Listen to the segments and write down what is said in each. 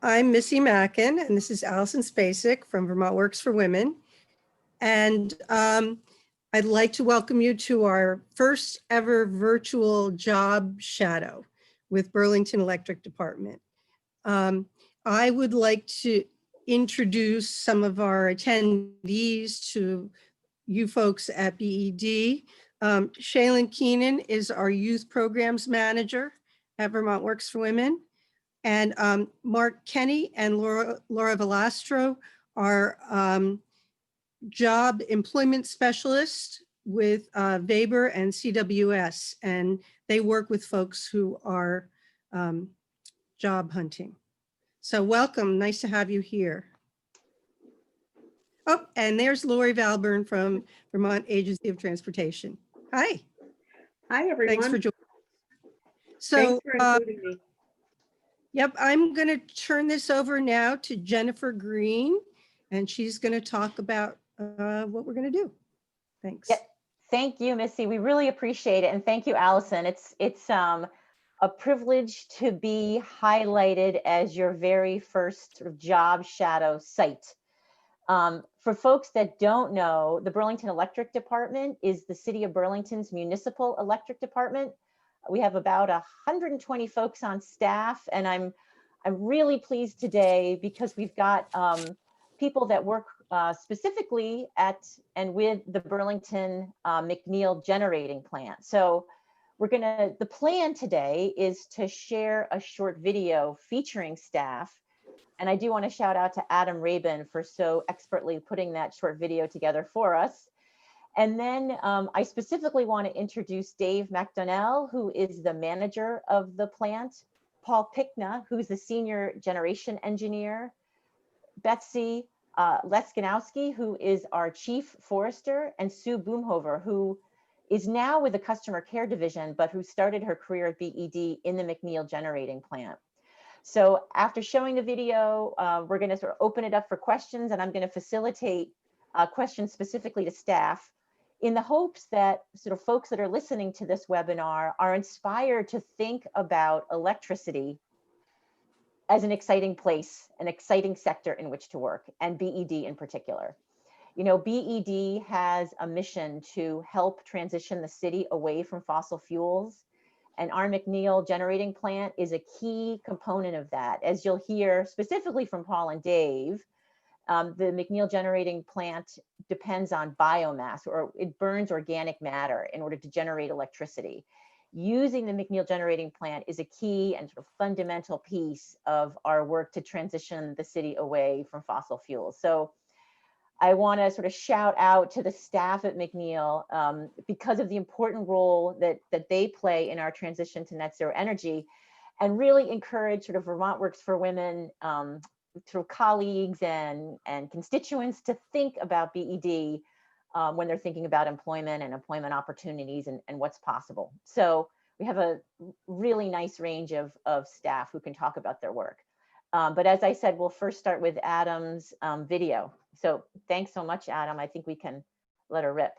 I'm Missy Mackin, and this is Allison Spacek from Vermont Works for Women. And I'd like to welcome you to our first ever virtual job shadow with Burlington Electric Department. I would like to introduce some of our attendees to you folks at BED. Shaylin Keenan is our Youth Programs Manager at Vermont Works for Women. And Mark Kenny and Laura Velastro are job employment specialists with Weber and CWS, and they work with folks who are job hunting. So welcome, nice to have you here. Oh, and there's Lori Valburn from Vermont Agency of Transportation. Hi. Hi, everyone. Thanks for joining. So, thanks for including me. Yep, I'm going to turn this over now to Jennifer Green, and she's going to talk about what we're going to do. Thanks. Yep. Thank you, Missy. We really appreciate it, and thank you, Allison. It's a privilege to be highlighted as your very first sort of job shadow site. For folks that don't know, the Burlington Electric Department is the City of Burlington's municipal electric department. We have about 120 folks on staff, and I'm really pleased today because we've got people that work specifically at and with the Burlington McNeil Generating Plant. So the plan today is to share a short video featuring staff. And I do want to shout out to Adam Rabin for so expertly putting that short video together for us. And then I specifically want to introduce Dave McDonnell, who is the manager of the plant, Paul Pickna, who's the senior generation engineer, Betsy Leskinowski, who is our chief forester, and Sue Boomhover, who is now with the customer care division, but who started her career at BED in the McNeil Generating Plant. So after showing the video, we're going to sort of open it up for questions, and I'm going to facilitate questions specifically to staff in the hopes that sort of folks that are listening to this webinar are inspired to think about electricity as an exciting place, an exciting sector in which to work, and BED in particular. You know, BED has a mission to help transition the city away from fossil fuels, and our McNeil Generating Plant is a key component of that. As you'll hear specifically from Paul and Dave, the McNeil Generating Plant depends on biomass, or it burns organic matter in order to generate electricity. Using the McNeil Generating Plant is a key and sort of fundamental piece of our work to transition the city away from fossil fuels. So I want to sort of shout out to the staff at McNeil because of the important role that they play in our transition to net zero energy, and really encourage sort of Vermont Works for Women sort of colleagues and constituents to think about BED when they're thinking about employment and employment opportunities and what's possible. So we have a really nice range of staff who can talk about their work. But as I said, we'll first start with Adam's video. So thanks so much, Adam. I think we can let her rip.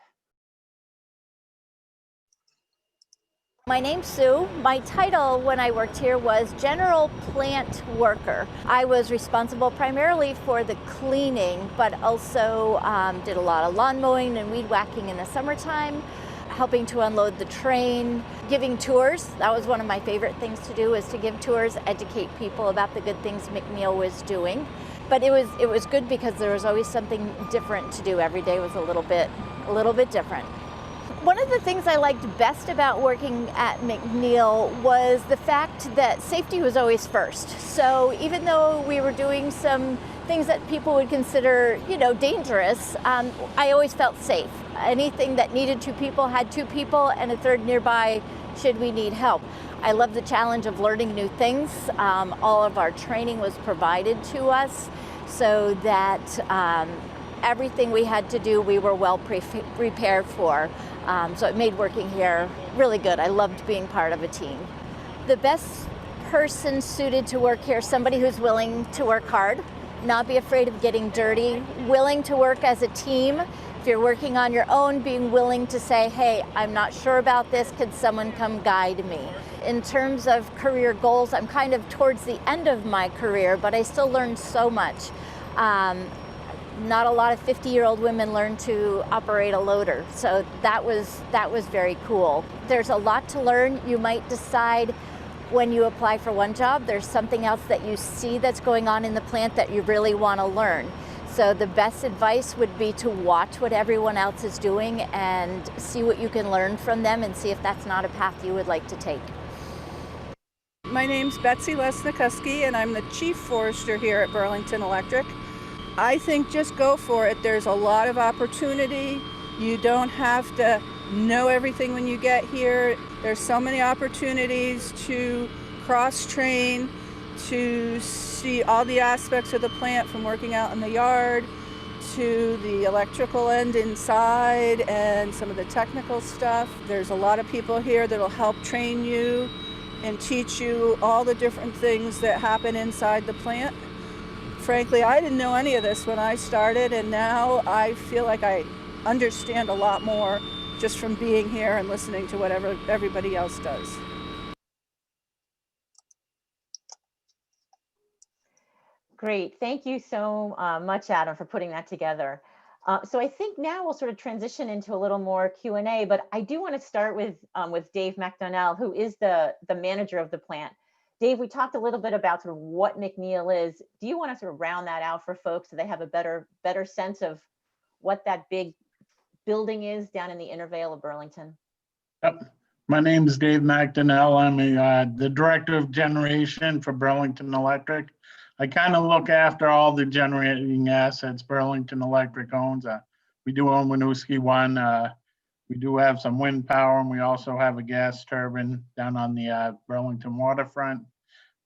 My name's Sue. My title when I worked here was General Plant Worker. I was responsible primarily for the cleaning, but also did a lot of lawn mowing and weed whacking in the summertime, helping to unload the train, giving tours. That was one of my favorite things to do, is to give tours, educate people about the good things McNeil was doing. But it was good because there was always something different to do. Every day was a little bit different. One of the things I liked best about working at McNeil was the fact that safety was always first. So even though we were doing some things that people would consider, you know, dangerous, I always felt safe. Anything that needed two people had two people and a third nearby should we need help. I love the challenge of learning new things. All of our training was provided to us so that everything we had to do, we were well prepared for. So it made working here really good. I loved being part of a team. The best person suited to work here, somebody who's willing to work hard, not be afraid of getting dirty, willing to work as a team. If you're working on your own, being willing to say, hey, I'm not sure about this, could someone come guide me? In terms of career goals, I'm kind of towards the end of my career, but I still learn so much. Not a lot of 50-year-old women learn to operate a loader, so that was very cool. There's a lot to learn. You might decide when you apply for one job, there's something else that you see that's going on in the plant that you really want to learn. So the best advice would be to watch what everyone else is doing and see what you can learn from them and see if that's not a path you would like to take. My name's Betsy Lesnikoski, and I'm the Chief Forester here at Burlington Electric. I think just go for it. There's a lot of opportunity. You don't have to know everything when you get here. There's so many opportunities to cross-train, to see all the aspects of the plant, from working out in the yard to the electrical end inside and some of the technical stuff. There's a lot of people here that'll help train you and teach you all the different things that happen inside the plant. Frankly, I didn't know any of this when I started, and now I feel like I understand a lot more just from being here and listening to whatever everybody else does. Great. Thank you so much, Adam, for putting that together. So I think now we'll sort of transition into a little more Q&A, but I do want to start with Dave McNeil, who is the manager of the plant. Dave, we talked a little bit about sort of what McNeil is. Do you want to sort of round that out for folks so they have a better sense of what that big building is down in the Inner Vale of Burlington? Yep. My name is Dave McNeil. I'm the Director of Generation for Burlington Electric. I kind of look after all the generating assets Burlington Electric owns. We do own Winooski 1. We do have some wind power, and we also have a gas turbine down on the Burlington waterfront.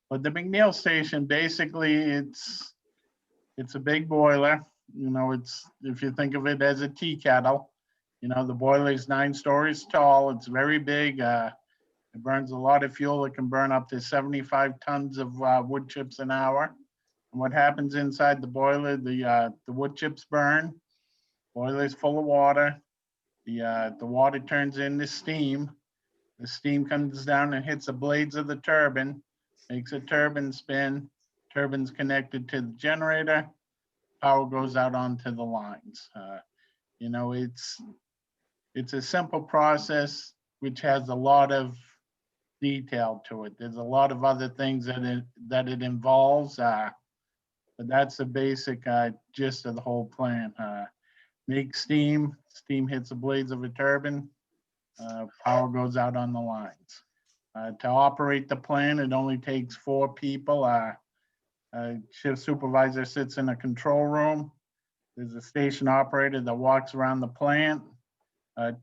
But the McNeil station, basically, it's a big boiler. You know, it's, if you think of it as a tea kettle, you know, the boiler is 9 stories tall. It's very big. It burns a lot of fuel. It can burn up to 75 tons of wood chips an hour. And what happens inside the boiler, the wood chips burn. Boiler is full of water. The water turns into steam. The steam comes down and hits the blades of the turbine, makes a turbine spin. Turbine's connected to the generator. Power goes out onto the lines. You know, it's a simple process which has a lot of detail to it. There's a lot of other things that it involves, but that's the basic gist of the whole plan. Make steam. Steam hits the blades of a turbine. Power goes out on the lines. To operate the plant, it only takes 4 people. Shift supervisor sits in a control room. There's a station operator that walks around the plant,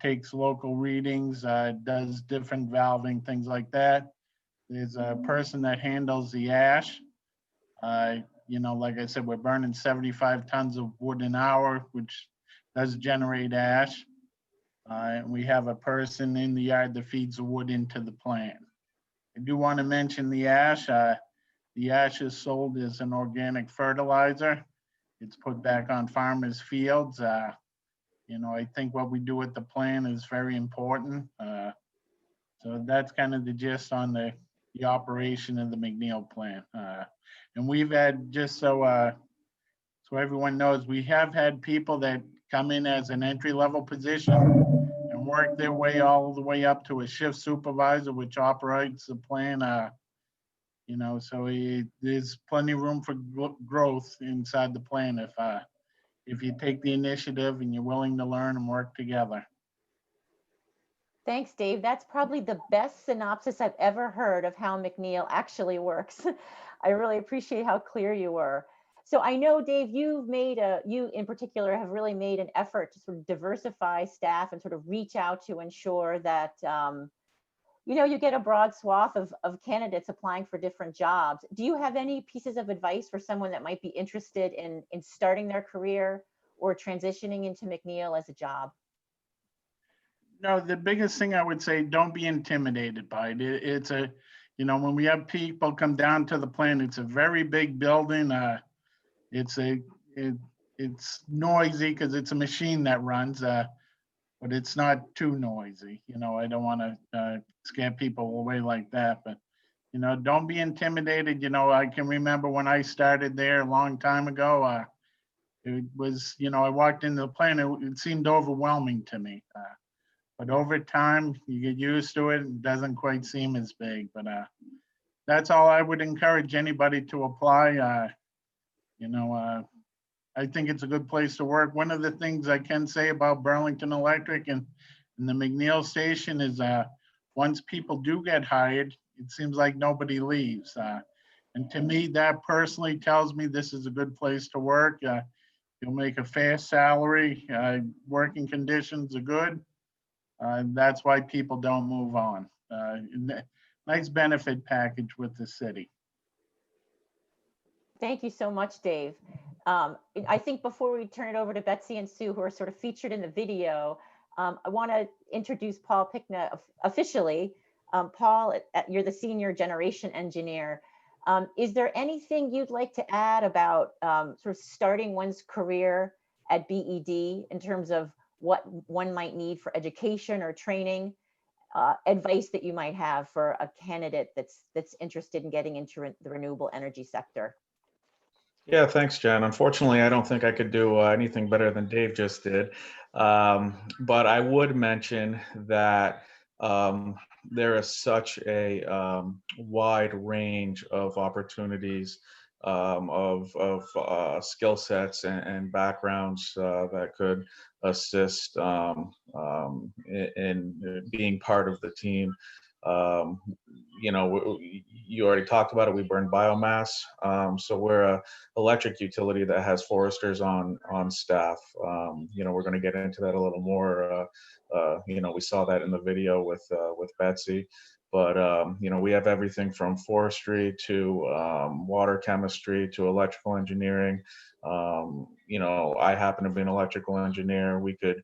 takes local readings, does different valving, things like that. There's a person that handles the ash. You know, like I said, we're burning 75 tons of wood an hour, which does generate ash. And we have a person in the yard that feeds the wood into the plant. I do want to mention the ash. The ash is sold as an organic fertilizer. It's put back on farmers' fields. You know, I think what we do at the plant is very important. So that's kind of the gist on the operation of the McNeil plant. And we've had, just so everyone knows, we have had people that come in as an entry-level position and work their way all the way up to a shift supervisor, which operates the plant. You know, so there's plenty of room for growth inside the plant if you take the initiative and you're willing to learn and work together. Thanks, Dave. That's probably the best synopsis I've ever heard of how McNeil actually works. I really appreciate how clear you were. So I know, Dave, you in particular have really made an effort to sort of diversify staff and sort of reach out to ensure that, you know, you get a broad swath of candidates applying for different jobs. Do you have any pieces of advice for someone that might be interested in starting their career or transitioning into McNeil as a job? No, the biggest thing I would say, don't be intimidated by it. It's a, you know, when we have people come down to the plant, it's a very big building. It's noisy because it's a machine that runs. but it's not too noisy. You know, I don't want to scare people away like that, but you know, don't be intimidated. You know, I can remember when I started there a long time ago, it was, you know, I walked into the plant, it seemed overwhelming to me. But over time, you get used to it. It doesn't quite seem as big, but that's all I would encourage anybody to apply. You know, I think it's a good place to work. One of the things I can say about Burlington Electric and the McNeil station is once people do get hired, it seems like nobody leaves. And to me, that personally tells me this is a good place to work. You'll make a fair salary. Working conditions are good. That's why people don't move on. Nice benefit package with the city. Thank you so much, Dave. I think before we turn it over to Betsy and Sue, who are sort of featured in the video, I want to introduce Paul Pickna officially. Paul, you're the senior generation engineer. Is there anything you'd like to add about sort of starting one's career at BED in terms of what one might need for education or training, advice that you might have for a candidate that's interested in getting into the renewable energy sector? Yeah, thanks, Jen. Unfortunately, I don't think I could do anything better than Dave just did. But I would mention that there is such a wide range of opportunities of skill sets and backgrounds that could assist in being part of the team. You know, you already talked about it. We burn biomass, so we're a electric utility that has foresters on staff. You know, we're going to get into that a little more. You know, we saw that in the video with Betsy, but you know, we have everything from forestry to water chemistry to electrical engineering. You know, I happen to be an electrical engineer. We could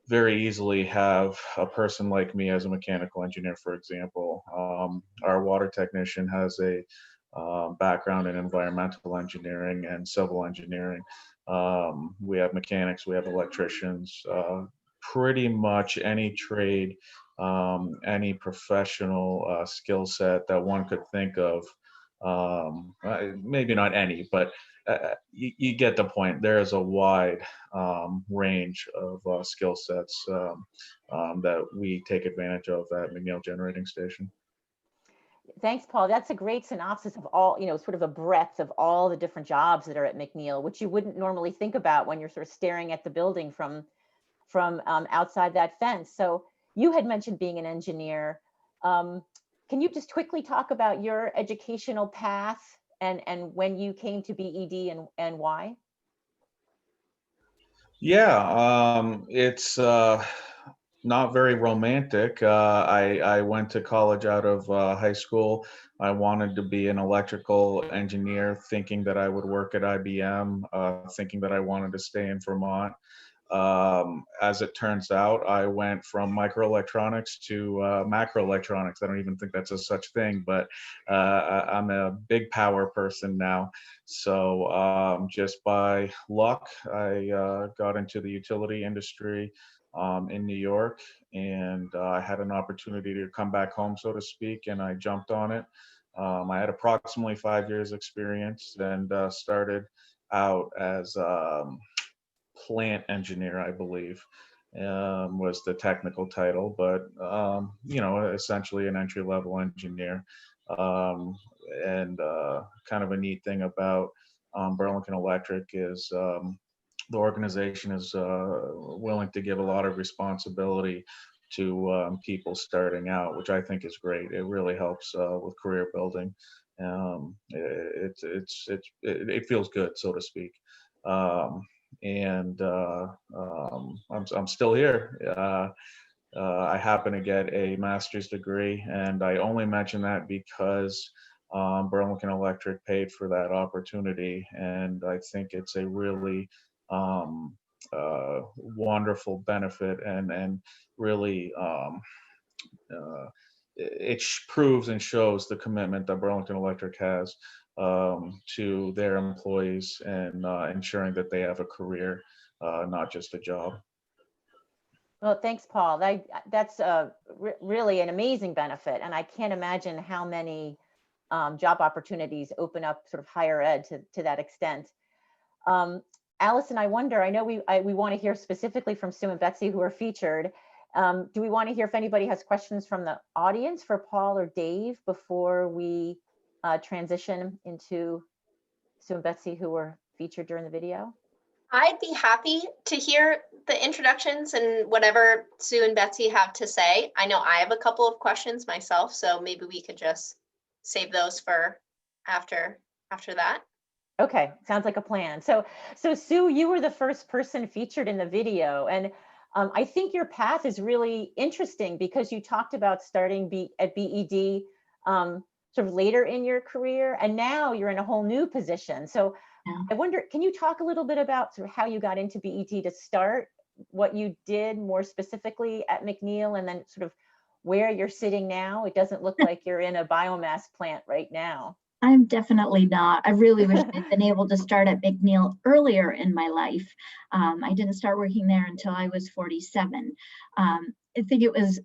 very easily have a person like me as a mechanical engineer, for example. Our water technician has a background in environmental engineering and civil engineering. We have mechanics, we have electricians, pretty much any trade, any professional skill set that one could think of. Maybe not any, but you get the point. There is a wide range of skill sets that we take advantage of at McNeil Generating Station. Thanks, Paul. That's a great synopsis of all, you know, sort of a breadth of all the different jobs that are at McNeil, which you wouldn't normally think about when you're sort of staring at the building from outside that fence. So you had mentioned being an engineer. Can you just quickly talk about your educational path and when you came to BED and why? Yeah, it's not very romantic. I went to college out of high school. I wanted to be an electrical engineer, thinking that I would work at IBM, thinking that I wanted to stay in Vermont. As it turns out, I went from microelectronics to macroelectronics. I don't even think that's a such thing, but I'm a big power person now. So just by luck, I got into the utility industry in New York, and I had an opportunity to come back home, so to speak, and I jumped on it. I had approximately 5 years experience and started out as plant engineer, I believe, was the technical title, but you know, essentially an entry-level engineer. And kind of a neat thing about Burlington Electric is the organization is willing to give a lot of responsibility to people starting out, which I think is great. It really helps with career building. It feels good, so to speak. And I'm still here. I happen to get a master's degree, and I only mention that because Burlington Electric paid for that opportunity, and I think it's a really wonderful benefit, and really it proves and shows the commitment that Burlington Electric has to their employees and ensuring that they have a career, not just a job. Well, thanks, Paul. That's really an amazing benefit. And I can't imagine how many job opportunities open up sort of higher ed to that extent. Allison, I wonder, I know we want to hear specifically from Sue and Betsy who are featured. Do we want to hear if anybody has questions from the audience for Paul or Dave before we transition into Sue and Betsy who were featured during the video? I'd be happy to hear the introductions and whatever Sue and Betsy have to say. I know I have a couple of questions myself, so maybe we could just save those for after that. Okay, sounds like a plan. So Sue, you were the first person featured in the video, and I think your path is really interesting because you talked about starting at BED sort of later in your career, and now you're in a whole new position. So I wonder, can you talk a little bit about sort of how you got into BED to start, what you did more specifically at McNeil, and then sort of where you're sitting now? It doesn't look like you're in a biomass plant right now. I'm definitely not. I really wish I'd been able to start at McNeil earlier in my life. I didn't start working there until I was 47. I think it was,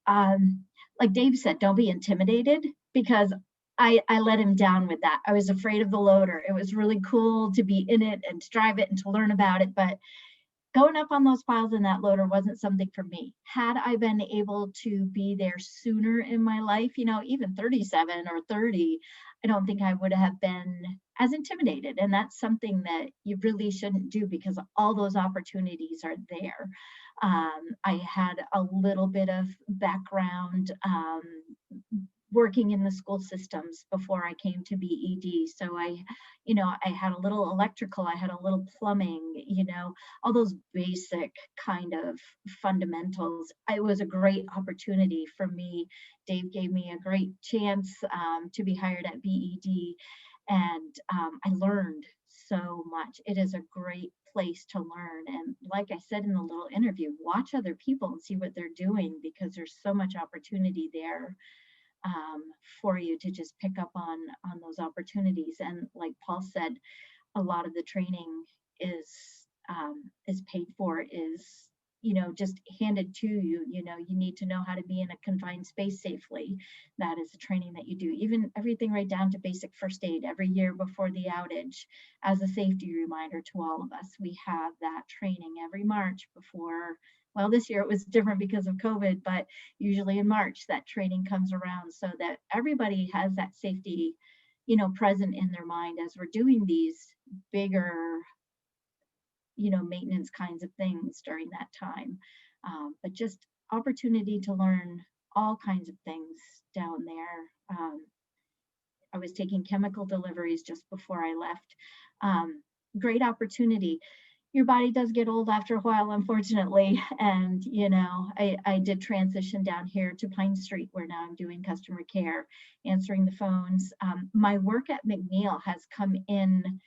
like Dave said, don't be intimidated, because I let him down with that. I was afraid of the loader. It was really cool to be in it and to drive it and to learn about it, but going up on those piles in that loader wasn't something for me. Had I been able to be there sooner in my life, you know, even 37 or 30, I don't think I would have been as intimidated. And that's something that you really shouldn't do, because all those opportunities are there. I had a little bit of background working in the school systems before I came to BED. So I had a little electrical, I had a little plumbing, you know, all those basic kind of fundamentals. It was a great opportunity for me. Dave gave me a great chance to be hired at BED, and I learned so much. It is a great place to learn. And like I said in the little interview, watch other people and see what they're doing, because there's so much opportunity there for you to just pick up on those opportunities. And like Paul said, a lot of the training is paid for, is, you know, just handed to you. You know, you need to know how to be in a confined space safely. That is the training that you do. Even everything right down to basic first aid every year before the outage, as a safety reminder to all of us. We have that training every March before. Well, this year it was different because of COVID, but usually in March that training comes around, so that everybody has that safety, you know, present in their mind as we're doing these bigger, you know, maintenance kinds of things during that time. But just opportunity to learn all kinds of things down there. I was taking chemical deliveries just before I left. Great opportunity. Your body does get old after a while, unfortunately. And, you know, I did transition down here to Pine Street, where now I'm doing customer care, answering the phones. My work at McNeil has come in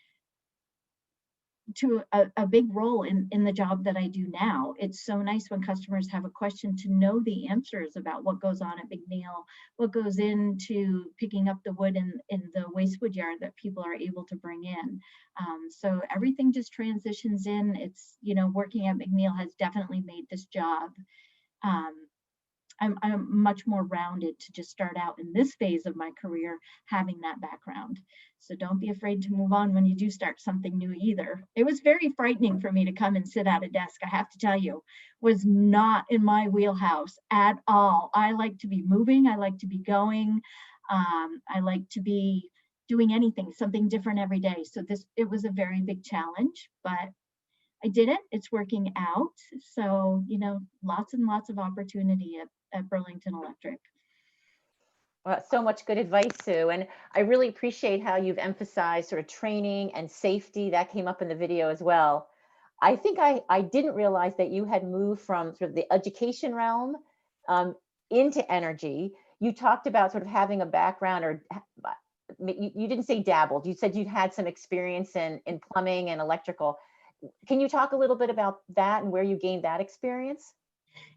to a big role in the job that I do now. It's so nice when customers have a question to know the answers about what goes on at McNeil, what goes into picking up the wood in the waste wood yard that people are able to bring in. So everything just transitions in. It's, you know, working at McNeil has definitely made this job. I'm much more rounded to just start out in this phase of my career having that background. So don't be afraid to move on when you do start something new either. It was very frightening for me to come and sit at a desk, I have to tell you, was not in my wheelhouse at all. I like to be moving, I like to be going, I like to be doing anything, something different every day. So it was a very big challenge, but I did it. It's working out. So, you know, lots and lots of opportunity at Burlington Electric. Well, so much good advice, Sue. And I really appreciate how you've emphasized sort of training and safety. That came up in the video as well. I think I didn't realize that you had moved from sort of the education realm into energy. You talked about sort of having a background, or you didn't say dabbled. You said you'd had some experience in plumbing and electrical. Can you talk a little bit about that and where you gained that experience?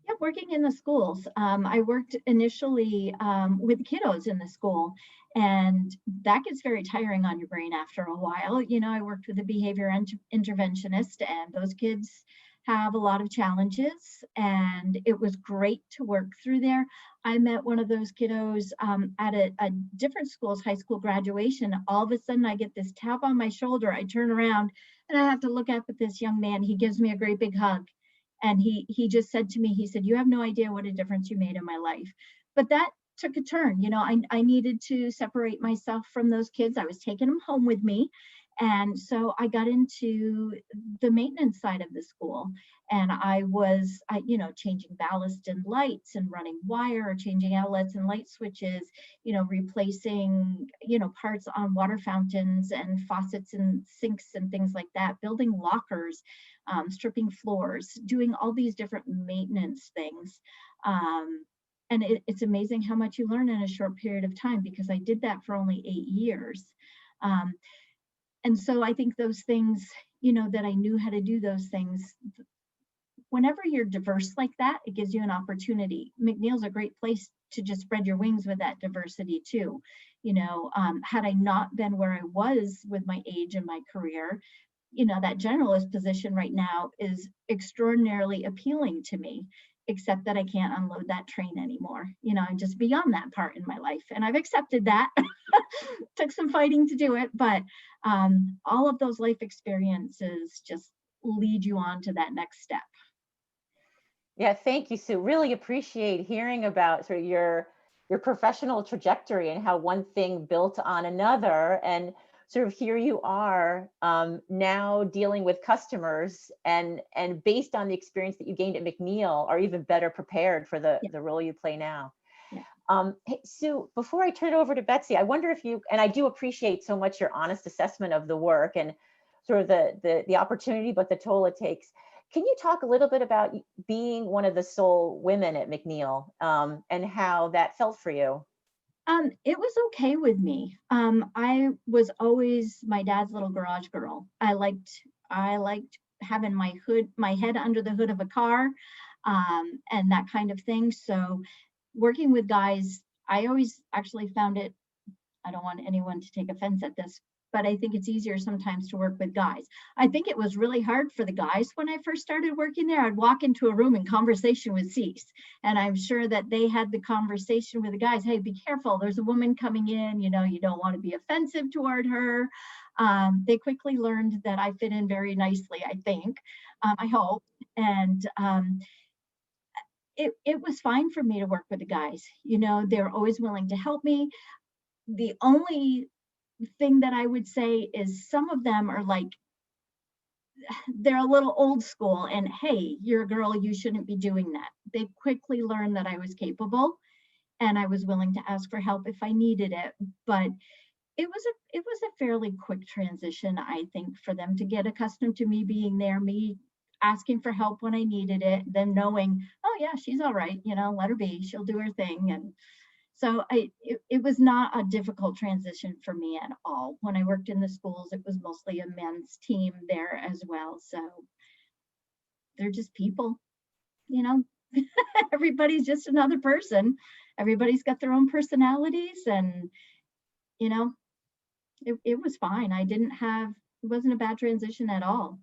Yeah, working in the schools. I worked initially with kiddos in the school, and that gets very tiring on your brain after a while. You know, I worked with a behavior interventionist, and those kids have a lot of challenges, and it was great to work through there. I met one of those kiddos at a different school's high school graduation. All of a sudden I get this tap on my shoulder. I turn around and I have to look up at this young man. He gives me a great big hug. And he just said to me, he said, "You have no idea what a difference you made in my life." But that took a turn. You know, I needed to separate myself from those kids. I was taking them home with me. And so I got into the maintenance side of the school, and I was, you know, changing ballast and lights and running wire, changing outlets and light switches, you know, replacing, you know, parts on water fountains and faucets and sinks and things like that, building lockers, stripping floors, doing all these different maintenance things. And it's amazing how much you learn in a short period of time, because I did that for only 8 years. And so I think those things, you know, that I knew how to do those things, whenever you're diverse like that, it gives you an opportunity. McNeil's a great place to just spread your wings with that diversity too. You know, had I not been where I was with my age and my career, you know, that generalist position right now is extraordinarily appealing to me, except that I can't unload that train anymore. You know, I'm just beyond that part in my life, and I've accepted that. Took some fighting to do it, but all of those life experiences just lead you on to that next step. Yeah, thank you, Sue. Really appreciate hearing about sort of your professional trajectory and how one thing built on another, and sort of here you are now dealing with customers, and based on the experience that you gained at McNeil, are even better prepared for the role you play now. Yeah. Hey, Sue, before I turn it over to Betsy, I wonder if you, and I do appreciate so much your honest assessment of the work and sort of the opportunity, but the toll it takes. Can you talk a little bit about being one of the sole women at McNeil and how that felt for you? It was okay with me. I was always my dad's little garage girl. I liked having my head under the hood of a car, and that kind of thing. So working with guys, I always actually found it, I don't want anyone to take offense at this, but I think it's easier sometimes to work with guys. I think it was really hard for the guys when I first started working there. I'd walk into a room and conversation would cease. And I'm sure that they had the conversation with the guys, "Hey, be careful, there's a woman coming in, you know, you don't want to be offensive toward her." They quickly learned that I fit in very nicely, I think, I hope. And it was fine for me to work with the guys. You know, they're always willing to help me. The only thing that I would say is some of them are like, they're a little old school, and "Hey, you're a girl, you shouldn't be doing that." They quickly learned that I was capable and I was willing to ask for help if I needed it. But it was a fairly quick transition, I think, for them to get accustomed to me being there, me asking for help when I needed it, them knowing, "Oh yeah, she's all right, you know, let her be, she'll do her thing." And so it was not a difficult transition for me at all. When I worked in the schools, it was mostly a men's team there as well. So they're just people, you know. Everybody's just another person. Everybody's got their own personalities, and you know, it was fine. It wasn't a bad transition at all.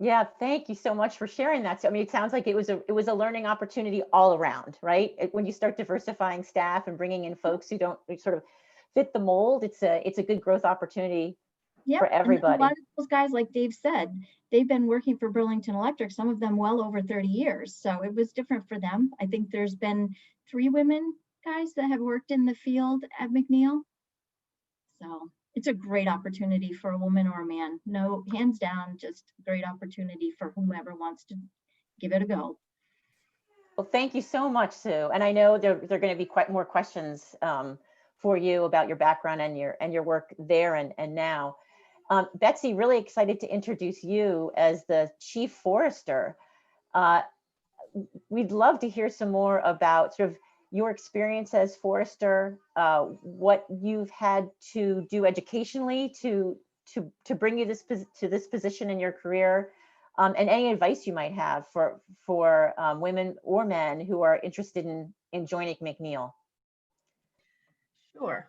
Yeah, thank you so much for sharing that. So, I mean, it sounds like it was a learning opportunity all around, right? When you start diversifying staff and bringing in folks who don't sort of fit the mold, it's a good growth opportunity for everybody. A lot of those guys, like Dave said, they've been working for Burlington Electric, some of them well over 30 years. So it was different for them. I think there's been 3 women guys that have worked in the field at McNeil. So it's a great opportunity for a woman or a man. No, hands down, just a great opportunity for whomever wants to give it a go. Well, thank you so much, Sue. And I know there are going to be quite more questions for you about your background and your work there and now. Betsy, really excited to introduce you as the Chief Forester. We'd love to hear some more about sort of your experience as forester, what you've had to do educationally to bring you to this position in your career, and any advice you might have for women or men who are interested in joining McNeil. Sure.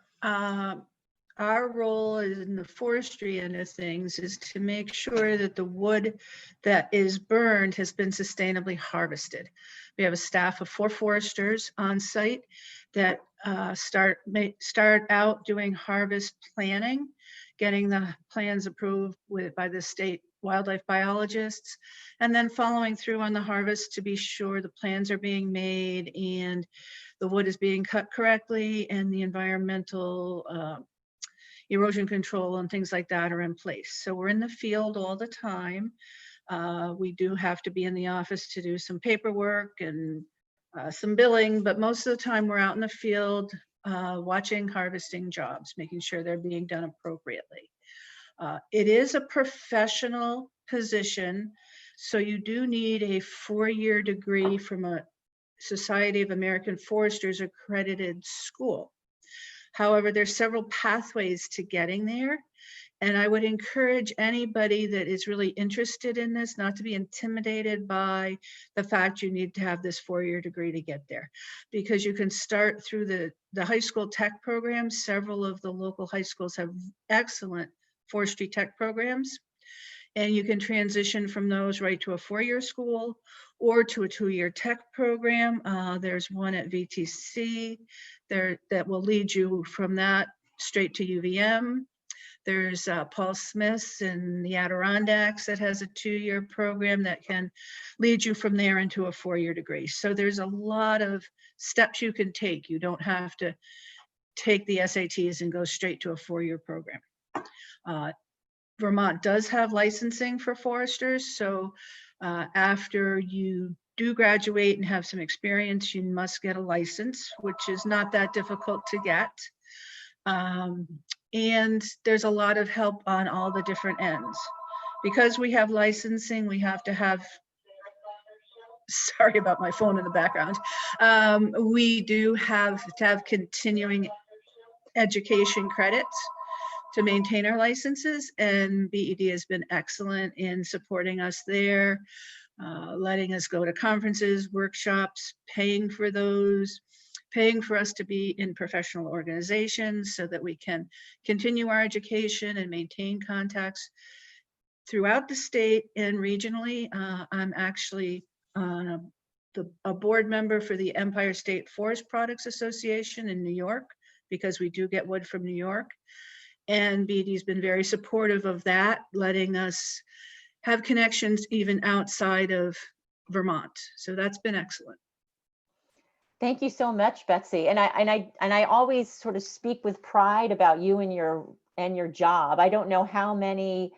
our role in the forestry end of things is to make sure that the wood that is burned has been sustainably harvested. We have a staff of 4 foresters on site that start out doing harvest planning, getting the plans approved by the state wildlife biologists, and then following through on the harvest to be sure the plans are being made and the wood is being cut correctly and the environmental erosion control and things like that are in place. So we're in the field all the time. We do have to be in the office to do some paperwork and some billing, but most of the time we're out in the field watching harvesting jobs, making sure they're being done appropriately. It is a professional position, so you do need a 4-year degree from a Society of American Foresters accredited school. However, there's several pathways to getting there. And I would encourage anybody that is really interested in this not to be intimidated by the fact you need to have this 4-year degree to get there. Because you can start through the high school tech programs. Several of the local high schools have excellent forestry tech programs. And you can transition from those right to a 4-year school or to a 2-year tech program. There's one at VTC there that will lead you from that straight to UVM. There's Paul Smith's in the Adirondacks that has a 2-year program that can lead you from there into a 4-year degree. So there's a lot of steps you can take. You don't have to take the SATs and go straight to a 4-year program. Vermont does have licensing for foresters. So after you do graduate and have some experience, you must get a license, which is not that difficult to get. And there's a lot of help on all the different ends. Because we have licensing, we have to have, sorry about my phone in the background. We do have to have continuing education credits to maintain our licenses, and BED has been excellent in supporting us there, letting us go to conferences, workshops, paying for those, paying for us to be in professional organizations so that we can continue our education and maintain contacts throughout the state and regionally. I'm actually a board member for the Empire State Forest Products Association in New York, because we do get wood from New York. And BD's been very supportive of that, letting us have connections even outside of Vermont. So that's been excellent. Thank you so much, Betsy. And I always sort of speak with pride about you and your job. I don't know how many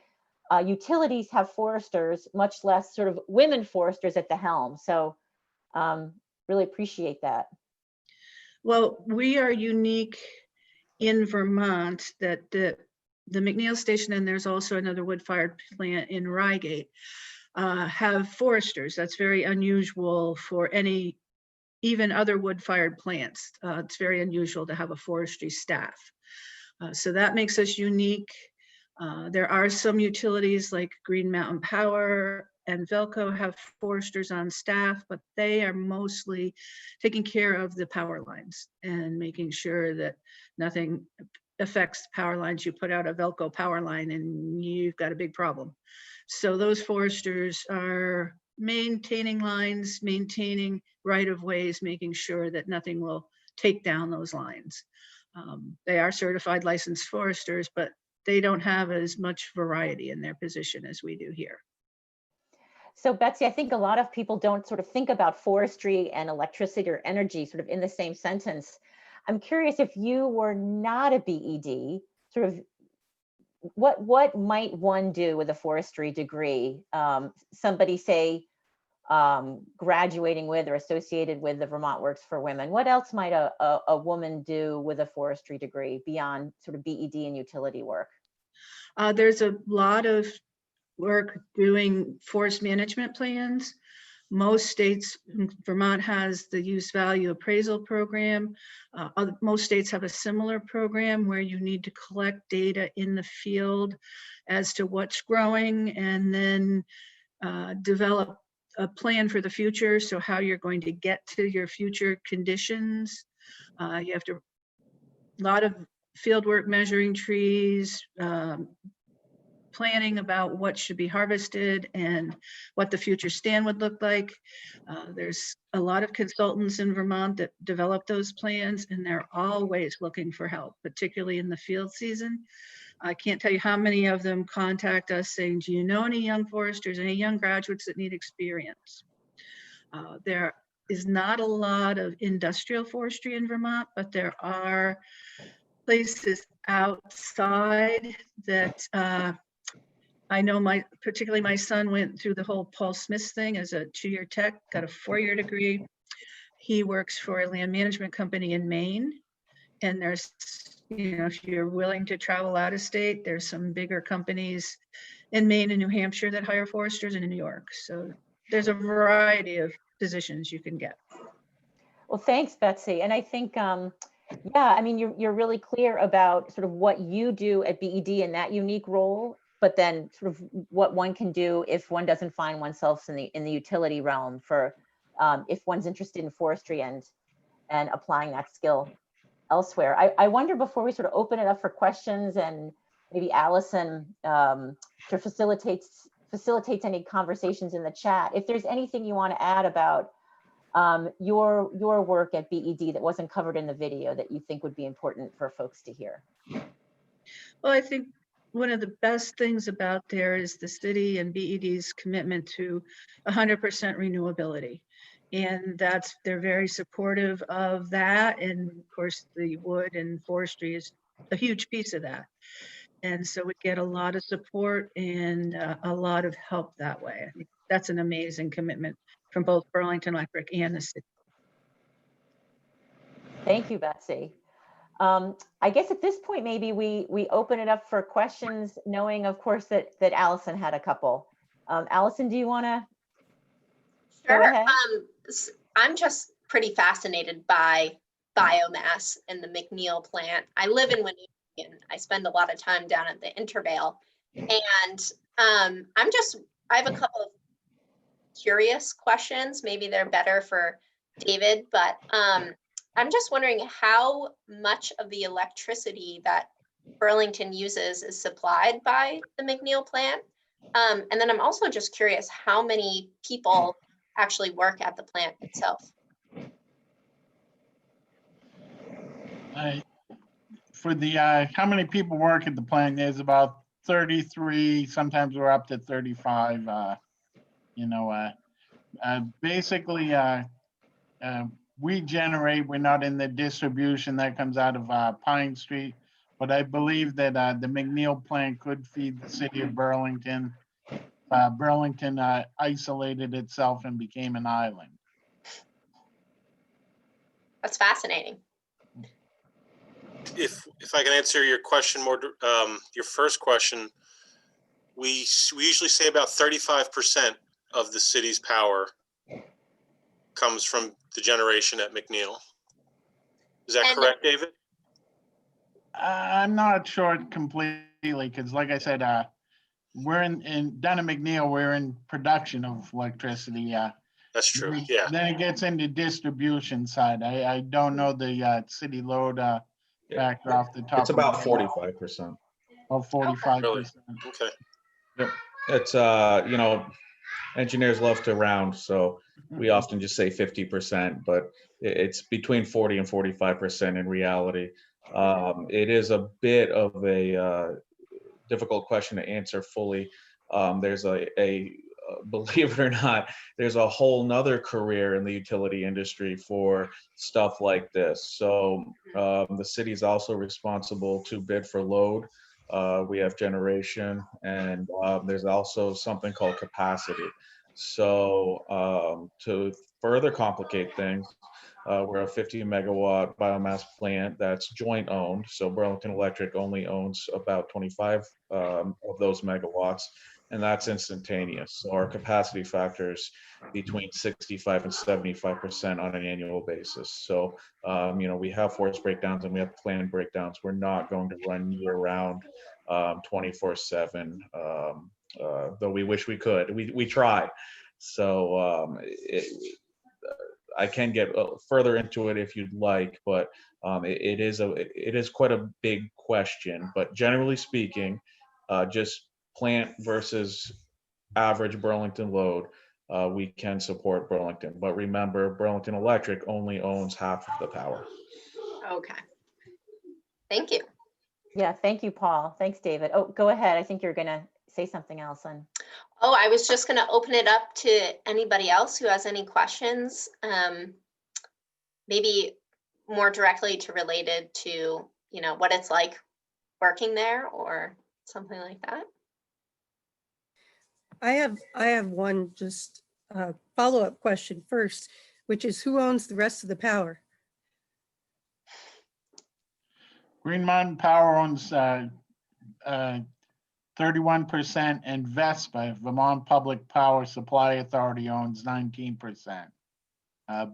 utilities have foresters, much less sort of women foresters at the helm. So really appreciate that. Well, we are unique in Vermont that the McNeil Station, and there's also another wood-fired plant in Reigate, have foresters. That's very unusual for any, even other wood-fired plants. It's very unusual to have a forestry staff. So that makes us unique. There are some utilities like Green Mountain Power and Velco have foresters on staff, but they are mostly taking care of the power lines and making sure that nothing affects power lines. You put out a Velco power line and you've got a big problem. So those foresters are maintaining lines, maintaining right-of-ways, making sure that nothing will take down those lines. They are certified licensed foresters, but they don't have as much variety in their position as we do here. So Betsy, I think a lot of people don't sort of think about forestry and electricity or energy sort of in the same sentence. I'm curious, if you were not a BED, sort of what might one do with a forestry degree? Somebody say graduating with or associated with the Vermont Works for Women. What else might a woman do with a forestry degree beyond sort of BED and utility work? There's a lot of work doing forest management plans. Most states, Vermont has the use value appraisal program. Most states have a similar program where you need to collect data in the field as to what's growing and then develop a plan for the future. So how you're going to get to your future conditions. You have to, a lot of field work, measuring trees, planning about what should be harvested and what the future stand would look like. There's a lot of consultants in Vermont that develop those plans, and they're always looking for help, particularly in the field season. I can't tell you how many of them contact us saying, do you know any young foresters, any young graduates that need experience? There is not a lot of industrial forestry in Vermont, but there are places outside that I know particularly my son went through the whole Paul Smith thing as a 2-year tech, got a 4-year degree. He works for a land management company in Maine. And there's, if you're willing to travel out of state, there's some bigger companies in Maine and New Hampshire that hire foresters, and in New York. So there's a variety of positions you can get. Well, thanks, Betsy. And I think, yeah, I mean, you're really clear about sort of what you do at BED in that unique role, but then sort of what one can do if one doesn't find oneself in the utility realm for if one's interested in forestry and applying that skill elsewhere. I wonder, before we sort of open it up for questions, and maybe Allison sort of facilitates any conversations in the chat, if there's anything you want to add about your work at BED that wasn't covered in the video that you think would be important for folks to hear. Well, I think one of the best things about there is the city and BED's commitment to 100% renewability. And they're very supportive of that. And of course, the wood and forestry is a huge piece of that. And so we get a lot of support and a lot of help that way. I think that's an amazing commitment from both Burlington Electric and the city. Thank you, Betsy. I guess at this point, maybe we open it up for questions, knowing, of course, that Allison had a couple. Allison, do you want to go ahead? I'm just pretty fascinated by biomass and the McNeil plant. I live in Winnebago. I spend a lot of time down at the Intervale, and I have a couple of curious questions. Maybe they're better for David, but I'm just wondering how much of the electricity that Burlington uses is supplied by the McNeil plant. And then I'm also just curious how many people actually work at the plant itself. For the how many people work at the plant, there's about 33, sometimes we're up to 35. Basically, we generate, we're not in the distribution that comes out of Pine Street, but I believe that the McNeil plant could feed the city of Burlington. Burlington isolated itself and became an island. That's fascinating. If I can answer your question more, your first question, we usually say about 35% of the city's power comes from the generation at McNeil. Is that correct, David? I'm not sure completely, because like I said, we're down at McNeil, we're in production of electricity. That's true, yeah. Then it gets into distribution side. I don't know the city load factor off the top. It's about 45%. Oh, 45%. Really? Okay. Yep. It's, engineers love to round, so we often just say 50%, but it's between 40 and 45% in reality. It is a bit of a difficult question to answer fully. There's believe it or not, there's a whole nother career in the utility industry for stuff like this. So the city is also responsible to bid for load. We have generation, and there's also something called capacity. So to further complicate things, we're a 50 megawatt biomass plant that's joint owned. So Burlington Electric only owns about 25 of those megawatts, and that's instantaneous. So our capacity factors between 65 and 75% on an annual basis. So, we have forced breakdowns and we have planned breakdowns. We're not going to run year round 24/7, though we wish we could. We try. So I can get further into it if you'd like, but It is quite a big question, but generally speaking, just plant versus average Burlington load, we can support Burlington. But remember, Burlington Electric only owns half of the power. Okay. Thank you. Yeah, thank you, Paul. Thanks, David. Oh, go ahead. I think you're going to say something, Allison. Oh, I was just going to open it up to anybody else who has any questions, maybe more directly related to, you know, what it's like working there or something like that. I have one just follow-up question first, which is who owns the rest of the power? Green Mountain Power owns 31%, and VESPA, Vermont Public Power Supply Authority, owns 19%.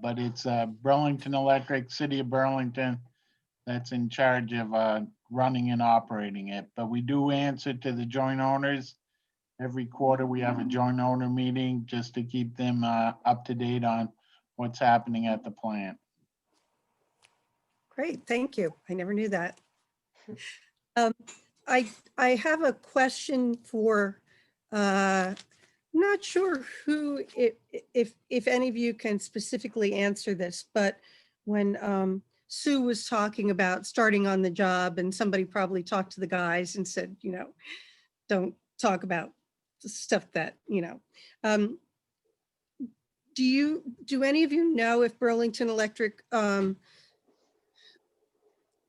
But it's Burlington Electric, City of Burlington, that's in charge of running and operating it. But we do answer to the joint owners. Every quarter, we have a joint owner meeting just to keep them up to date on what's happening at the plant. Great, thank you. I never knew that. I have a question for, not sure who, if any of you can specifically answer this, but when Sue was talking about starting on the job and somebody probably talked to the guys and said, you know, don't talk about the stuff that, you know. Do any of you know if Burlington Electric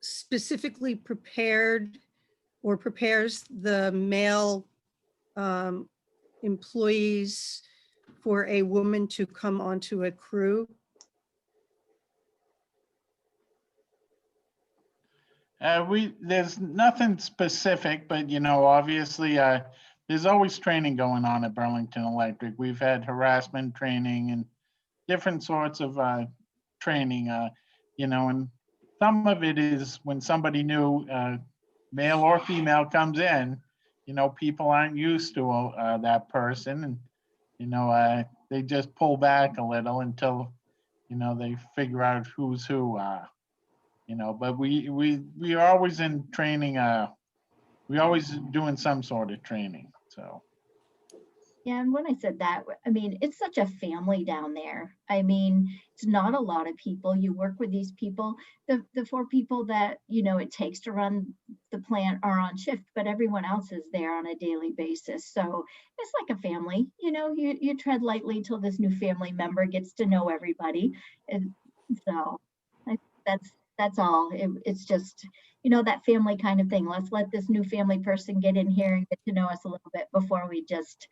specifically prepared or prepares the male employees for a woman to come onto a crew? There's nothing specific, but you know, obviously, there's always training going on at Burlington Electric. We've had harassment training and different sorts of training, you know, and some of it is when somebody new, male or female, comes in, you know, people aren't used to that person, and you know, they just pull back a little until, you know, they figure out who's who. You know, but we are always in training. We always doing some sort of training. So. Yeah, and when I said that, I mean, it's such a family down there. I mean, it's not a lot of people. You work with these people. The 4 people that, you know, it takes to run the plant are on shift, but everyone else is there on a daily basis. So it's like a family. You know, you tread lightly till this new family member gets to know everybody. And so that's all. It's just, you know, that family kind of thing. Let's let this new family person get in here and get to know us a little bit before we just,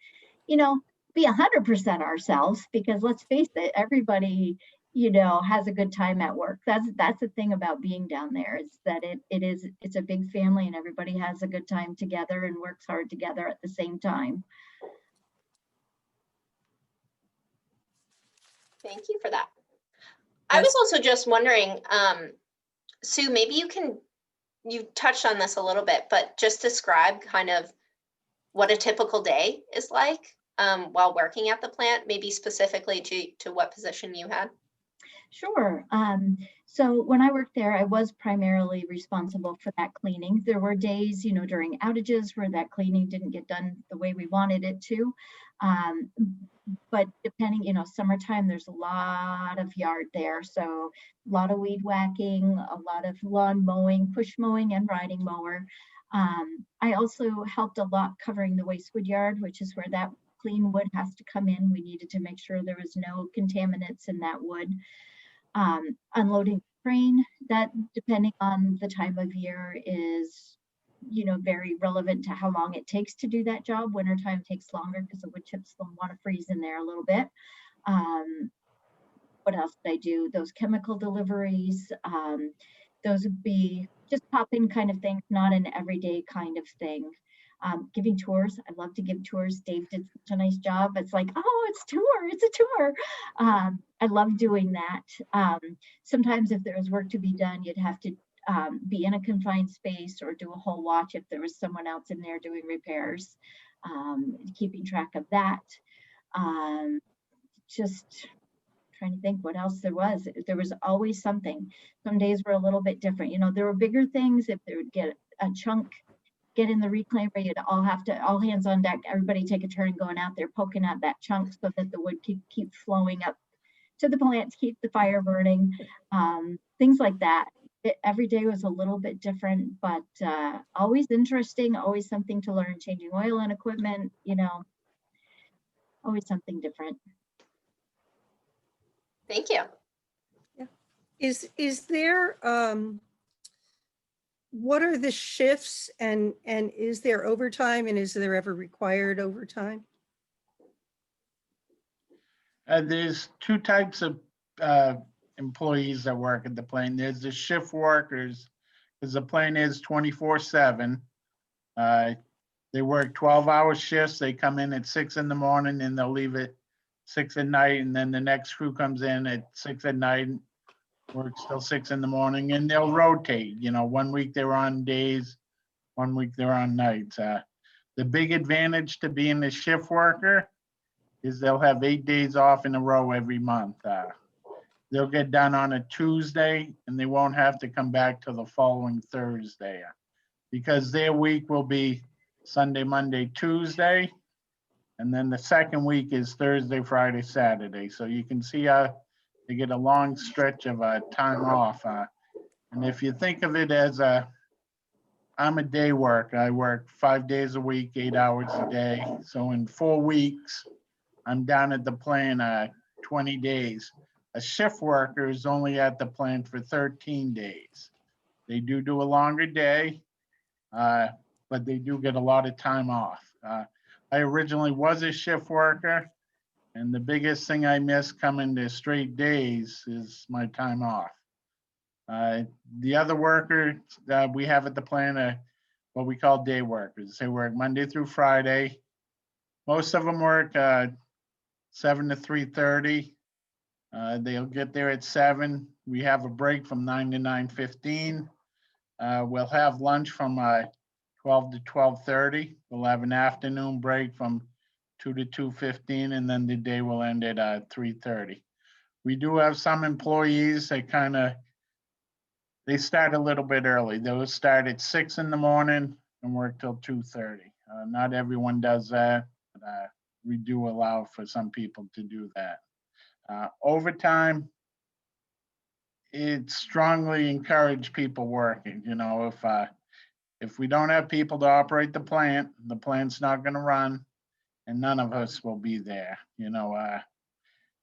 you know, be 100% ourselves, because let's face it, everybody, you know, has a good time at work. That's the thing about being down there, is that it's a big family and everybody has a good time together and works hard together at the same time. Thank you for that. I was also just wondering, Sue, maybe you touched on this a little bit, but just describe kind of what a typical day is like while working at the plant, maybe specifically to what position you had. Sure. So when I worked there, I was primarily responsible for that cleaning. There were days, you know, during outages where that cleaning didn't get done the way we wanted it to. But depending, you know, summertime, there's a lot of yard there. So a lot of weed whacking, a lot of lawn mowing, push mowing and riding mower. I also helped a lot covering the waste wood yard, which is where that clean wood has to come in. We needed to make sure there was no contaminants in that wood. Unloading crane, that depending on the time of year is, you know, very relevant to how long it takes to do that job. Wintertime takes longer because the wood chips don't want to freeze in there a little bit. What else did I do? Those chemical deliveries, those would be just pop-in kind of things, not an everyday kind of thing. Giving tours, I love to give tours. Dave did such a nice job. It's like, oh, it's a tour. I love doing that. Sometimes if there was work to be done, you'd have to be in a confined space or do a whole watch if there was someone else in there doing repairs, keeping track of that. Just trying to think what else there was. There was always something. Some days were a little bit different. You know, there were bigger things. If they would get a chunk, get in the reclaimer, you'd all hands on deck, everybody take a turn going out there, poking at that chunk so that the wood keep flowing up to the plants, keep the fire burning, things like that. Every day was a little bit different, but always interesting, always something to learn, changing oil and equipment, you know, always something different. Thank you. Is there, what are the shifts and is there overtime and is there ever required overtime? There's two types of employees that work at the plant. There's the shift workers, because the plant is 24/7. They work 12-hour shifts. They come in at 6 in the morning and they'll leave at 6 at night. And then the next crew comes in at 6 at night, works till 6 in the morning, and they'll rotate. You know, 1 week they're on days, 1 week they're on nights. The big advantage to being a shift worker is they'll have 8 days off in a row every month. They'll get done on a Tuesday and they won't have to come back till the following Thursday, because their week will be Sunday, Monday, Tuesday. And then the second week is Thursday, Friday, Saturday. So you can see how they get a long stretch of time off. And if you think of it as I'm a day worker. I work 5 days a week, 8 hours a day. So in 4 weeks, I'm down at the plant 20 days. A shift worker is only at the plant for 13 days. They do a longer day, but they do get a lot of time off. I originally was a shift worker, and the biggest thing I miss coming to straight days is my time off. The other workers that we have at the plant are what we call day workers. They work Monday through Friday. Most of them work 7 to 3:30. They'll get there at 7. We have a break from 9 to 9:15. We'll have lunch from 12 to 12:30. We'll have an afternoon break from 2 to 2:15, and then the day will end at 3:30. We do have some employees that they start a little bit early. They'll start at 6 in the morning and work till 2:30. Not everyone does that, but we do allow for some people to do that. Overtime, it strongly encourage people working. You know, if we don't have people to operate the plant's not going to run, and none of us will be there. You know,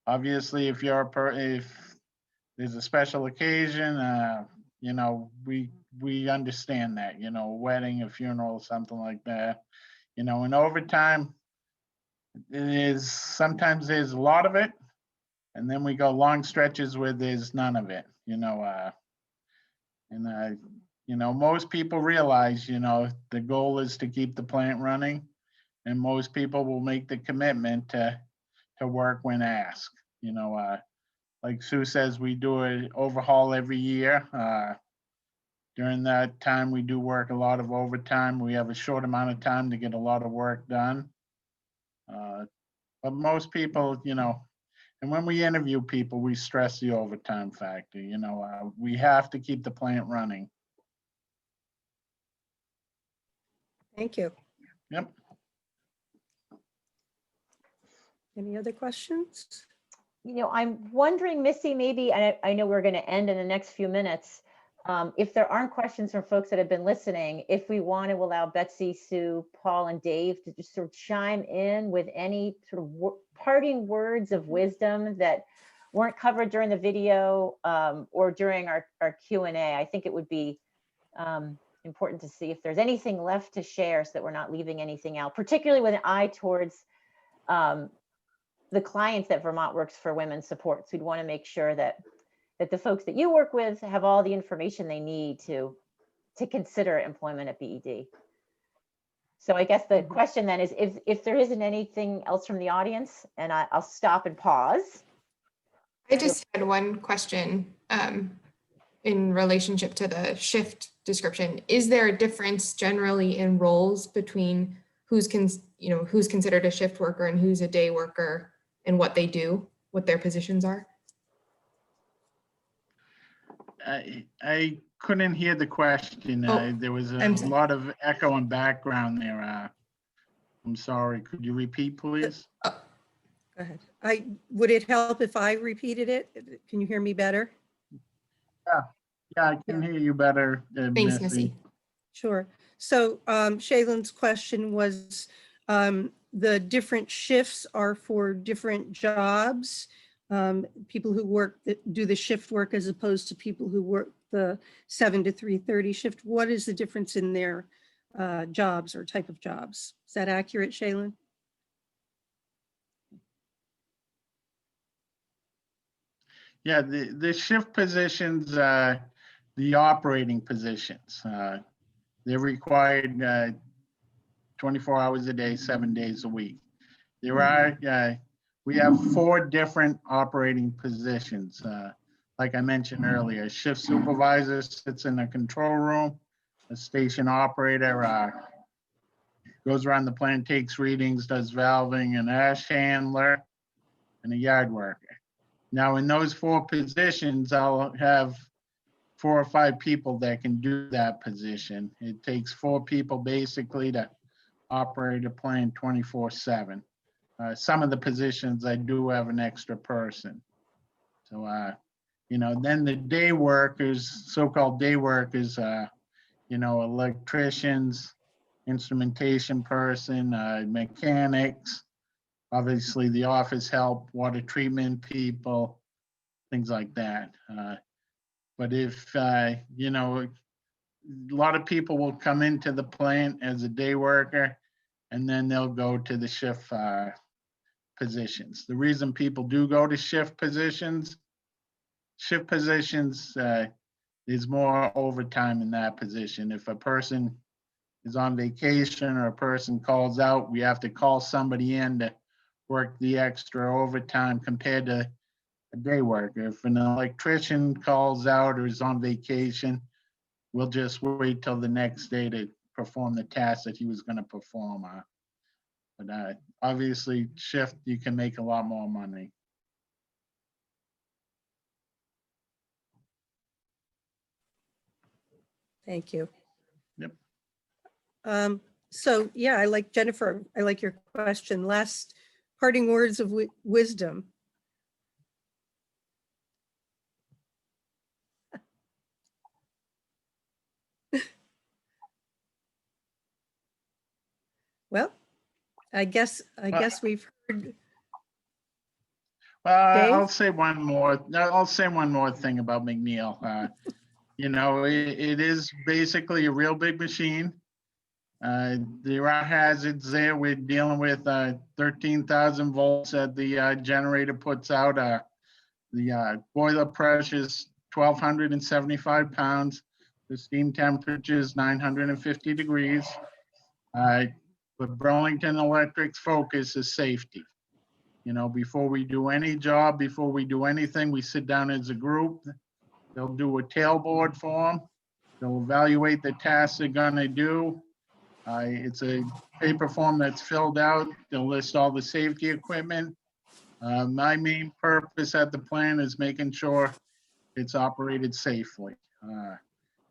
obviously, if there's a special occasion, you know, we understand that. You know, a wedding, a funeral, something like that. You know, in overtime, sometimes there's a lot of it. And then we go long stretches where there's none of it, you know, you know, most people realize, you know, the goal is to keep the plant running, and most people will make the commitment to work when asked. You know, like Sue says, we do an overhaul every year. During that time, we do work a lot of overtime. We have a short amount of time to get a lot of work done. But most people, you know, and when we interview people, we stress the overtime factor. You know, we have to keep the plant running. Thank you. Yep. Any other questions? You know, I'm wondering, Missy, maybe, and I know we're going to end in the next few minutes. If there aren't questions from folks that have been listening, if we want to allow Betsy, Sue, Paul, and Dave to just sort of chime in with any sort of parting words of wisdom that weren't covered during the video or during our Q&A, I think it would be important to see if there's anything left to share so that we're not leaving anything out, particularly with an eye towards the clients that Vermont Works for Women supports. We'd want to make sure that the folks that you work with have all the information they need to consider employment at BED. So I guess the question then is, if there isn't anything else from the audience, and I'll stop and pause. I just had one question in relationship to the shift description. Is there a difference generally in roles between who's considered a shift worker and who's a day worker, and what they do, what their positions are? I couldn't hear the question. Oh, There was a I'm- lot of echo and background there. I'm sorry. Could you repeat, please? Go ahead. Would it help if I repeated it? Can you hear me better? Yeah, I can hear you better, Thanks, Missy. Missy. Sure. So Shaylin's question was, the different shifts are for different jobs. People who do the shift work as opposed to people who work the 7 to 3:30 shift. What is the difference in their jobs or type of jobs? Is that accurate, Shaylin? Yeah, the shift positions, the operating positions, they're required 24 hours a day, 7 days a week. There are, we have 4 different operating positions. Like I mentioned earlier, a shift supervisor sits in the control room, a station operator goes around the plant, takes readings, does valving, an ash handler, and a yard worker. Now, in those 4 positions, I'll have 4 or 5 people that can do that position. It takes 4 people basically to operate a plant 24/7. Some of the positions I do have an extra person. So, then the day workers, so-called day workers, electricians, instrumentation person, mechanics, obviously the office help, water treatment people, things like that. But if, a lot of people will come into the plant as a day worker and then they'll go to the shift positions. The reason people do go to shift positions is more overtime in that position. If a person is on vacation or a person calls out, we have to call somebody in to work the extra overtime compared to a day worker. If an electrician calls out or is on vacation, we'll just wait till the next day to perform the task that he was going to perform. But obviously, shift, you can make a lot more money. Thank you. Yep. So yeah, I like Jennifer, I like your question. Last parting words of wisdom. Well, I guess we've heard. Well, Dave? I'll say one more thing about McNeil. It is basically a real big machine. There are hazards there. We're dealing with 13,000 volts that the generator puts out. The boiler pressure is 1,275 pounds. The steam temperature is 950 degrees. But Burlington Electric's focus is safety. Before we do any job, before we do anything, we sit down as a group. They'll do a tailboard for them. They'll evaluate the tasks they're gonna do. It's a paper form that's filled out. They'll list all the safety equipment. My main purpose at the plant is making sure it's operated safely.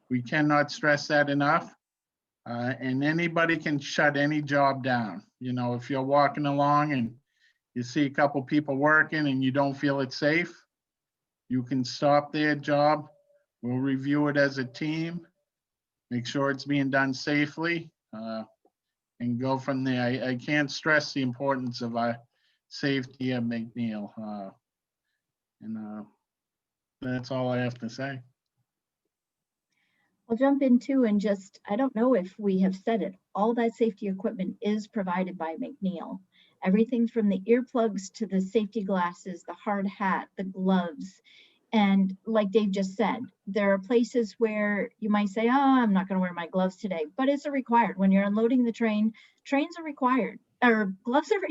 We cannot stress that enough. And anybody can shut any job down. If you're walking along and you see a couple people working and you don't feel it's safe, you can stop their job. We'll review it as a team, make sure it's being done safely, and go from there. I can't stress the importance of our safety at McNeil. And that's all I have to say. I'll jump in too and just, I don't know if we have said it, all that safety equipment is provided by McNeil. Everything from the earplugs to the safety glasses, the hard hat, the gloves. And like Dave just said, there are places where you might say, oh, I'm not going to wear my gloves today, but it's a required. When you're unloading the train, trains are required, or gloves are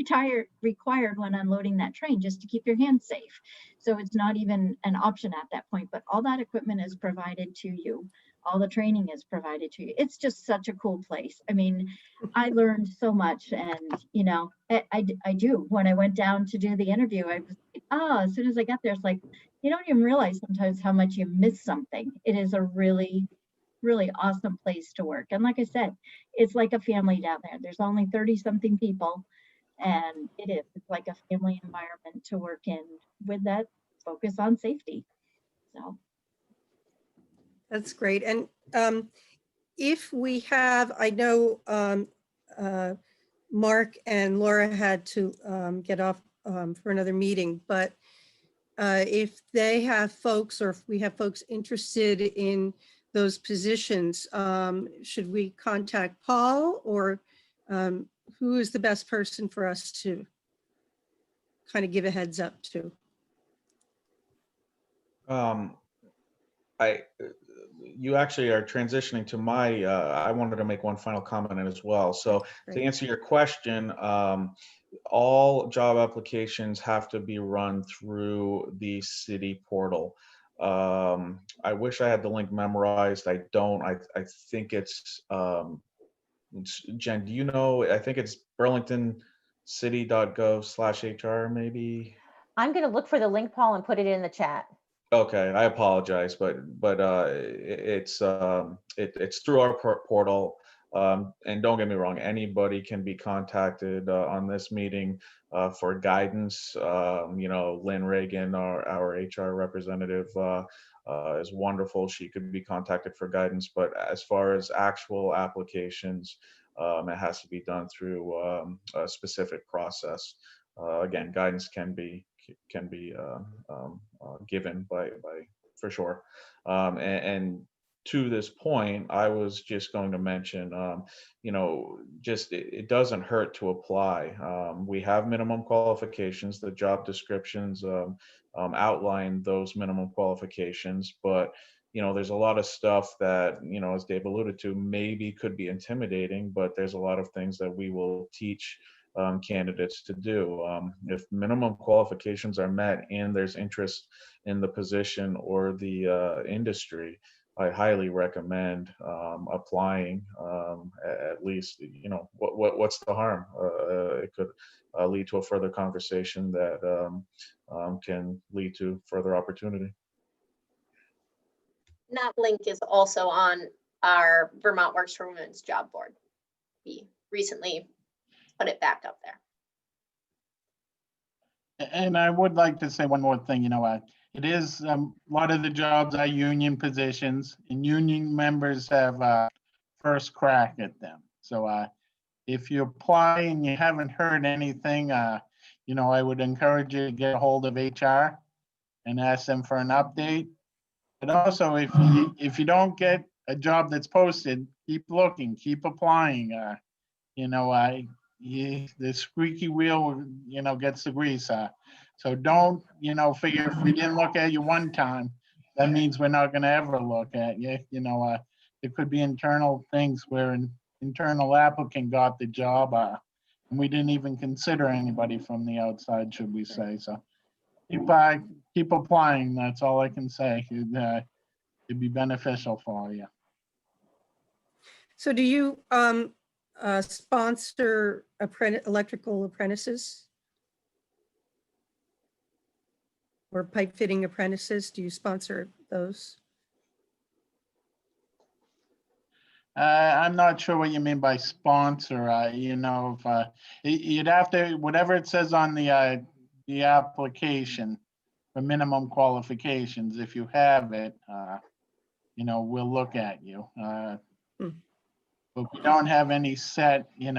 required when unloading that train just to keep your hands safe. So it's not even an option at that point, but all that equipment is provided to you. All the training is provided to you. It's just such a cool place. I mean, I learned so much, and I do. When I went down to do the interview, I was like, oh, as soon as I got there, it's like, you don't even realize sometimes how much you miss something. It is a really, really awesome place to work. And like I said, it's like a family down there. There's only 30 something people, and it's like a family environment to work in with that focus on safety. So That's great. And if we have, I know Mark and Laura had to get off for another meeting, but if they have folks, or if we have folks interested in those positions, should we contact Paul, or who is the best person for us to kind of give a heads up to? You actually are transitioning to my, I wanted to make one final comment as well. So to Great. answer your question, all job applications have to be run through the city portal. I wish I had the link memorized. I don't. I think it's, Jen, do you know? I think it's burlingtoncity.gov/HR maybe. I'm going to look for the link, Paul, and put it in the chat. Okay, I apologize, but it's through our portal, and don't get me wrong, anybody can be contacted on this meeting for guidance. Lynn Reagan, our HR representative, is wonderful. She could be contacted for guidance, but as far as actual applications, it has to be done through a specific process. Again, guidance can be given by for sure. And to this point, I was just going to mention, it doesn't hurt to apply. We have minimum qualifications. The job descriptions outline those minimum qualifications, but there's a lot of stuff that, as Dave alluded to, maybe could be intimidating, but there's a lot of things that we will teach candidates to do. If minimum qualifications are met and there's interest in the position or the industry, I highly recommend applying. At least, what's the harm? It could lead to a further conversation that can lead to further opportunity. That link is also on our Vermont Works for Women's job board. We recently put it back up there. And I would like to say one more thing, it is, a lot of the jobs are union positions, and union members have first crack at them. So if you apply and you haven't heard anything, I would encourage you to get a hold of HR and ask them for an update. But also, if you don't get a job that's posted, keep looking, keep applying. The squeaky wheel, gets the grease. So don't, figure if we didn't look at you one time, that means we're not going to ever look at you. It could be internal things where an internal applicant got the job, and we didn't even consider anybody from the outside, should we say. So keep applying. That's all I can say. It'd be beneficial for you. So do you sponsor electrical apprentices? Or pipe fitting apprentices? Do you sponsor those? I'm not sure what you mean by sponsor. If you'd have to, whatever it says on the application for minimum qualifications, if you have it, we'll look at you. But we don't have any set, we're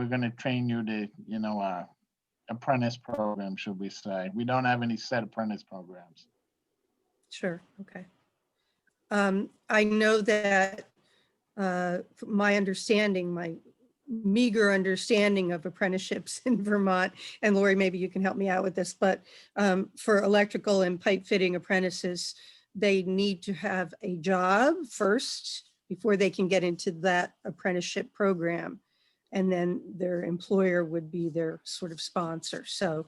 going to train you to, apprentice program, should we say. We don't have any set apprentice programs. Sure, okay. I know that my meager understanding of apprenticeships in Vermont, and Lori, maybe you can help me out with this, but for electrical and pipe fitting apprentices, they need to have a job first before they can get into that apprenticeship program. And then their employer would be their sort of sponsor. So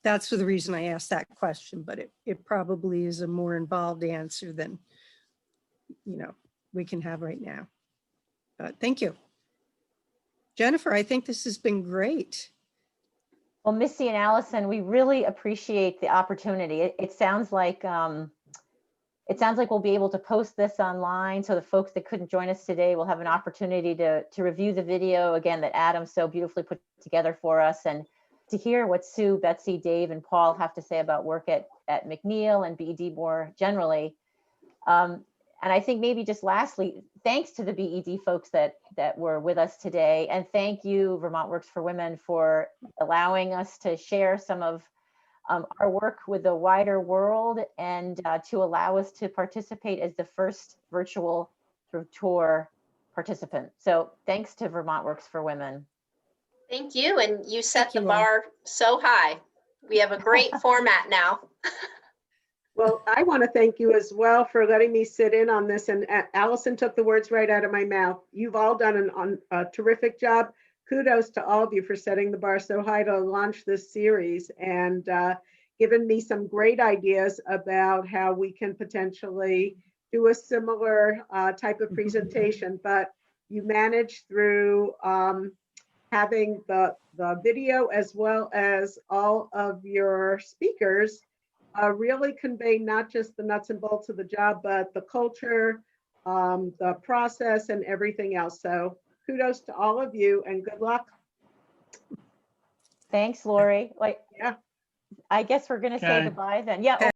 that's for the reason I asked that question, but it probably is a more involved answer than, we can have right now. But thank you. Jennifer, I think this has been great. Well, Missy and Allison, we really appreciate the opportunity. It sounds like we'll be able to post this online, so the folks that couldn't join us today will have an opportunity to review the video again that Adam so beautifully put together for us, and to hear what Sue, Betsy, Dave, and Paul have to say about work at McNeil and BED more generally. And I think maybe just lastly, thanks to the BED folks that were with us today. And thank you, Vermont Works for Women, for allowing us to share some of our work with the wider world, and to allow us to participate as the first virtual tour participant. So thanks to Vermont Works for Women. Thank you. And you set the you all. bar so high. We have a great format now. Well, I want to thank you as well for letting me sit in on this. And Allison took the words right out of my mouth. You've all done a terrific job. Kudos to all of you for setting the bar so high to launch this series, and given me some great ideas about how we can potentially do a similar type of presentation. But you managed through having the video as well as all of your speakers really convey not just the nuts and bolts of the job, but the culture, the process, and everything else. So kudos to all of you and good luck. Thanks, Lori. Yeah. I guess we're going to say Okay. goodbye then. Yeah.